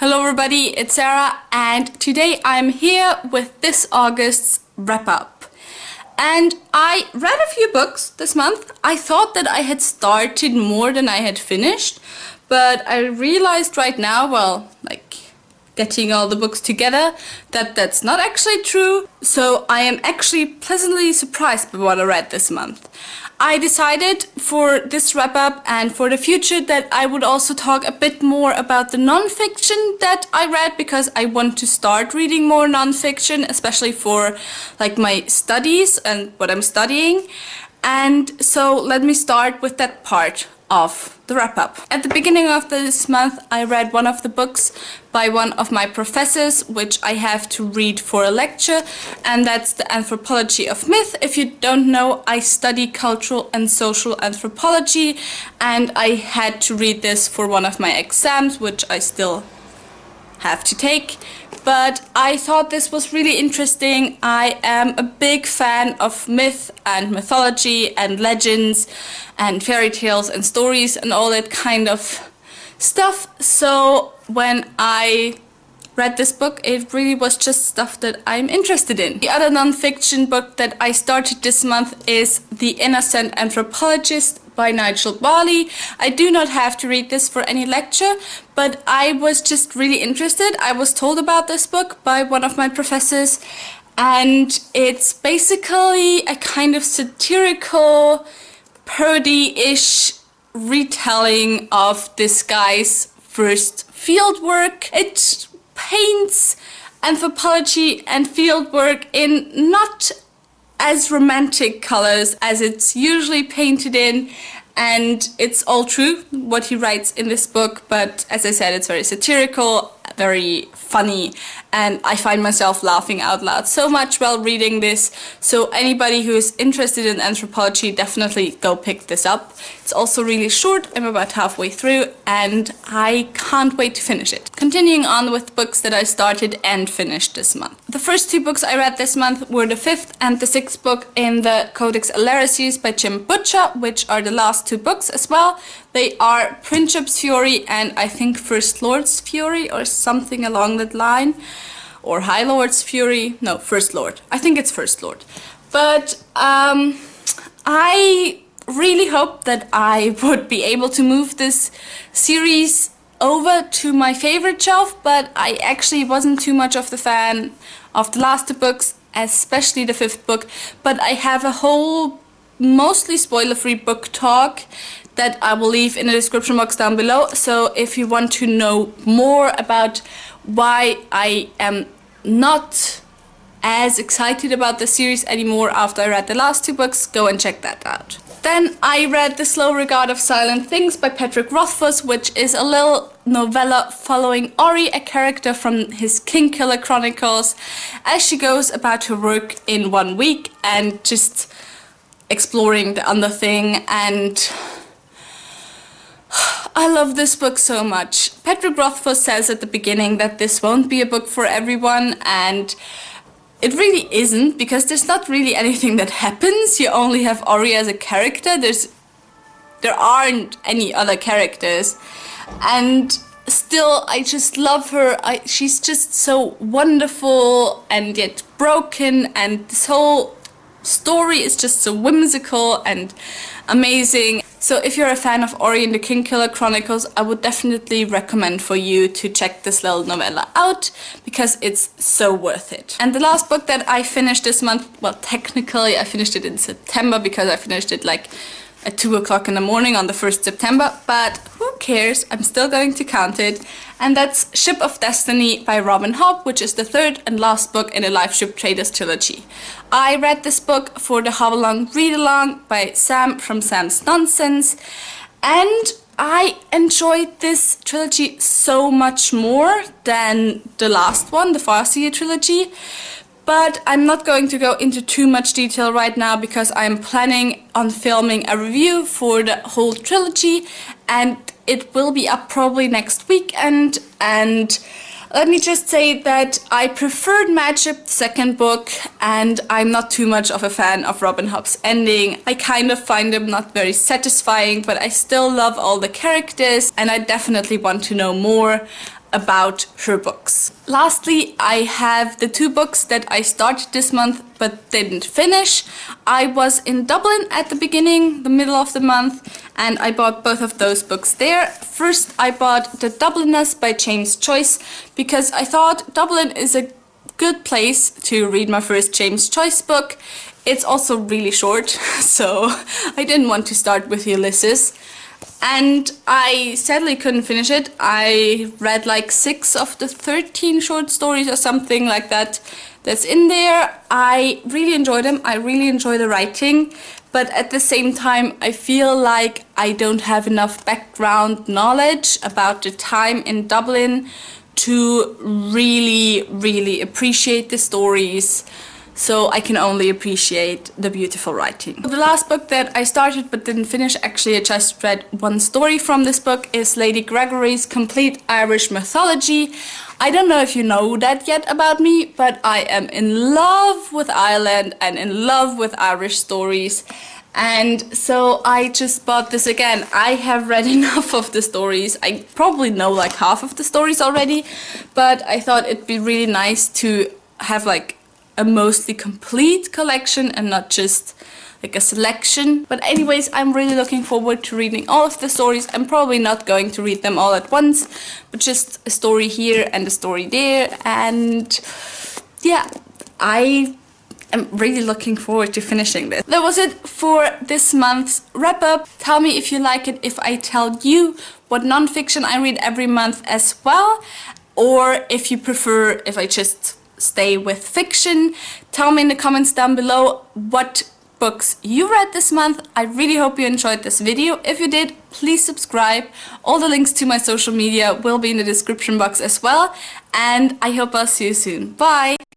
Hello everybody, it's Sarah and today I'm here with this August's wrap-up. And I read a few books this month. I thought that I had started more than I had finished, but I realized right now, getting all the books together, that that's not actually true. So I am actually pleasantly surprised by what I read this month. I decided for this wrap-up and for the future that I would also talk a bit more about the non-fiction that I read, because I want to start reading more non-fiction, especially for my studies and what I'm studying. And so let me start with that part of the wrap-up. At the beginning of this month, I read one of the books by one of my professors, which I have to read for a lecture, and that's The Anthropology of Myth. If you don't know, I study cultural and social anthropology, and I had to read this for one of my exams, which I still have to take. But I thought this was really interesting. I am a big fan of myth and mythology and legends and fairy tales and stories and all that kind of stuff. So when I read this book, it really was just stuff that I'm interested in. The other non-fiction book that I started this month is The Innocent Anthropologist by Nigel Barley. I do not have to read this for any lecture, but I was just really interested. I was told about this book by one of my professors, and it's basically a kind of satirical, parody-ish retelling of this guy's first fieldwork. It paints anthropology and fieldwork in not as romantic colors as it's usually painted in, and it's all true what he writes in this book, but as I said, it's very satirical, very funny, and I find myself laughing out loud so much while reading this. So anybody who is interested in anthropology, definitely go pick this up. It's also really short. I'm about halfway through and I can't wait to finish it. Continuing on with books that I started and finished this month. The first two books I read this month were the fifth and the sixth book in the Codex Alera by Jim Butcher, which are the last two books as well. They are Princeps Fury and I think First Lord's Fury or something along that line. Or High Lord's Fury. No, First Lord. I think it's First Lord. But I really hope that I would be able to move this series over to my favorite shelf, but I actually wasn't too much of the fan of the last two books, especially the fifth book. But I have a whole mostly spoiler-free book talk that I will leave in the description box down below. So if you want to know more about why I am not as excited about the series anymore after I read the last two books, go and check that out. Then I read The Slow Regard of Silent Things by Patrick Rothfuss, which is a little novella following Ori, a character from his Kingkiller Chronicles, as she goes about her work in 1 week and just exploring the Underthing. And I love this book so much. Patrick Rothfuss says at the beginning that this won't be a book for everyone, and it really isn't, because there's not really anything that happens. You only have Ori as a character. There aren't any other characters, and still I just love her. She's just so wonderful and yet broken, and this whole story is just so whimsical and amazing. So if you're a fan of Ori and the Kingkiller Chronicles, I would definitely recommend for you to check this little novella out, because it's so worth it. And the last book that I finished this month, well, technically I finished it in September, because I finished it at 2 o'clock in the morning on the 1st September, but who cares, I'm still going to count it. And that's Ship of Destiny by Robin Hobb, which is the third and last book in the Lifeship Traders trilogy. I read this book for the Hobalong Read-Along by Sam from Sam's Nonsense, and I enjoyed this trilogy so much more than the last one, the Farseer trilogy. But I'm not going to go into too much detail right now, because I'm planning on filming a review for the whole trilogy, and it will be up probably next weekend. And let me just say that I preferred Madship, the second book, and I'm not too much of a fan of Robin Hobb's ending. I kind of find them not very satisfying, but I still love all the characters, and I definitely want to know more about her books. Lastly, I have the 2 books that I started this month but didn't finish. I was in Dublin at the beginning, the middle of the month, and I bought both of those books there. First, I bought The Dubliners by James Joyce because I thought Dublin is a good place to read my first James Joyce book. It's also really short, so I didn't want to start with Ulysses. And I sadly couldn't finish it. I read like 6 of the 13 short stories or something like that that's in there. I really enjoyed them. I really enjoy the writing. But at the same time, I feel like I don't have enough background knowledge about the time in Dublin to really appreciate the stories. So I can only appreciate the beautiful writing. The last book that I started but didn't finish, actually I just read 1 story from this book, is Lady Gregory's Complete Irish Mythology. I don't know if you know that yet about me, but I am in love with Ireland and in love with Irish stories. And so I just bought this again. I have read enough of the stories. I probably know like half of the stories already, but I thought it'd be really nice to have like a mostly complete collection and not just like a selection. But anyways, I'm really looking forward to reading all of the stories. I'm probably not going to read them all at once, but just a story here and a story there. And yeah, I am really looking forward to finishing this. That was it for this month's wrap up. Tell me if you like it if I tell you what non-fiction I read every month as well, or if you prefer if I just stay with fiction. Tell me in the comments down below what books you read this month. I really hope you enjoyed this video. If you did, please subscribe. All the links to my social media will be in the description box as well. And I hope I'll see you soon. Bye!